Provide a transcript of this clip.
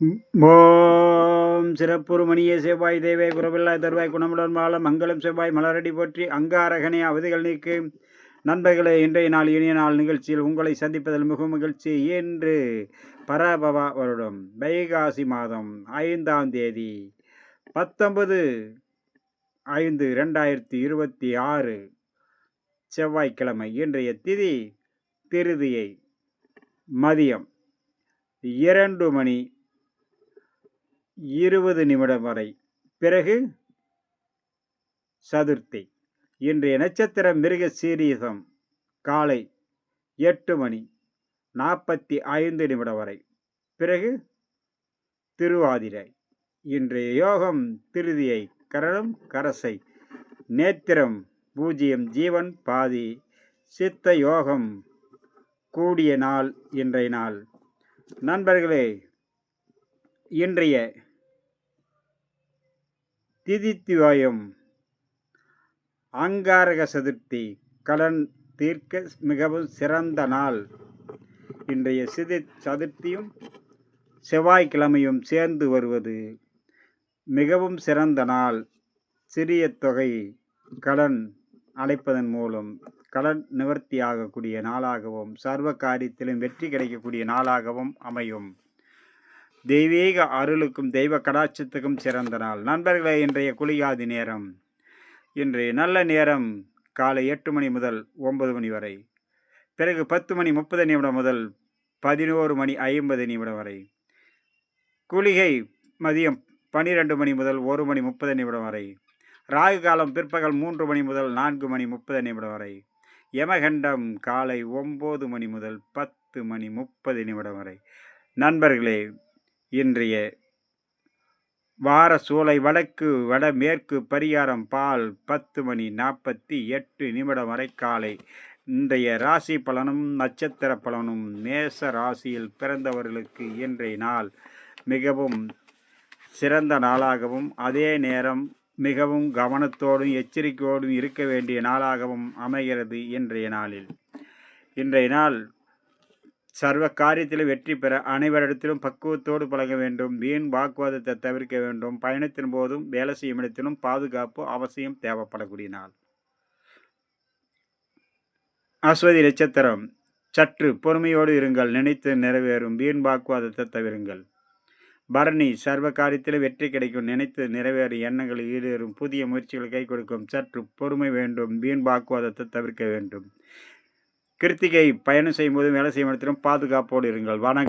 ஓம் சிறப்புறு மணியே செவ்வாய் தேவே குறவில்லாய் தருவாய் குணமுடன் மாலம் மங்களம் செவ்வாய் மலரடி போற்றி அங்காரகனே அவதிகள் நீக்கு. நண்பர்களே, இன்றைய நாள் இனிய நாள் நிகழ்ச்சியில் உங்களை சந்திப்பதில் மிக மகிழ்ச்சி. இன்று பராபவ வருடம் வைகாசி மாதம் 5ஆம் தேதி 19/5/2026 செவ்வாய்க்கிழமை. இன்றைய திதி திருதியை மதியம் 2:20 வரை, பிறகு சதுர்த்தி. இன்றைய நட்சத்திரம் மிருக சீரீசம். காலை 8:45 வரை, பிறகு திருவாதிரை. இன்றைய யோகம் திருதியை கரணம் கரசை, நேத்திரம் பூஜ்யம், ஜீவன் பாதி, சித்த யோகம் கூடிய நாள் இன்றைய நாள். நண்பர்களே, இன்றைய திதித்துவயம் அங்காரக சதுர்த்தி, கடன் தீர்க்க மிகவும் சிறந்த நாள். இன்றைய சதுர்த்தியும் செவ்வாய்க்கிழமையும் சேர்ந்து வருவது மிகவும் சிறந்த நாள். சிறிய தொகை கடன் அடைப்பதன் மூலம் கடன் நிவர்த்தியாகக்கூடிய நாளாகவும் சர்வ காரியத்திலும் வெற்றி கிடைக்கக்கூடிய நாளாகவும் அமையும். தெய்வீக அருளுக்கும் தெய்வ கடாட்சத்துக்கும் சிறந்த நாள். நண்பர்களே, இன்றைய குளிகாதி நேரம். இன்றைய நல்ல நேரம் காலை 8 மணி முதல் 9 மணி வரை, பிறகு 10:30 முதல் 11:50 வரை. குளிகை மதியம் 12 மணி முதல் 1:30 வரை. ராகு காலம் பிற்பகல் 3 மணி முதல் 4:30 வரை. யமகண்டம் காலை 9 மணி முதல் 10:30 வரை. நண்பர்களே, இன்றைய வார சூலை வடக்கு வடமேற்கு பரிகாரம் பால் 10:48 வரை காலை. இன்றைய ராசி பலனும் நட்சத்திர பலனும் மேச ராசியில் பிறந்தவர்களுக்கு இன்றைய நாள் மிகவும் சிறந்த நாளாகவும் அதே நேரம் மிகவும் கவனத்தோடும் எச்சரிக்கையோடும் இருக்க வேண்டிய நாளாகவும் அமைகிறது. இன்றைய நாளில் இன்றைய நாள் சர்வ காரியத்திலும் வெற்றி பெற அனைவரிடத்திலும் பக்குவத்தோடு பழக வேண்டும். வீண் வாக்குவாதத்தை தவிர்க்க வேண்டும். பயணத்தின் போதும் வேலை செய்யும் இடத்திலும் பாதுகாப்பு அவசியம் தேவைப்படக்கூடிய நாள். அஸ்வதி நட்சத்திரம். சற்று பொறுமையோடு இருங்கள், நினைத்து நிறைவேறும். வீண் வாக்குவாதத்தை தவிருங்கள். பரணி சர்வ காரியத்திலும் வெற்றி கிடைக்கும், நினைத்து நிறைவேறும் எண்ணங்கள் ஈடேறும், புதிய முயற்சிகள் கை கொடுக்கும். சற்று பொறுமை வேண்டும், வீண் வாக்குவாதத்தை தவிர்க்க வேண்டும். கிருத்திகை பயணம் செய்யும் போதும் வேலை செய்யும் இடத்திலும் பாதுகாப்போடு இருங்கள். வணக்கம்.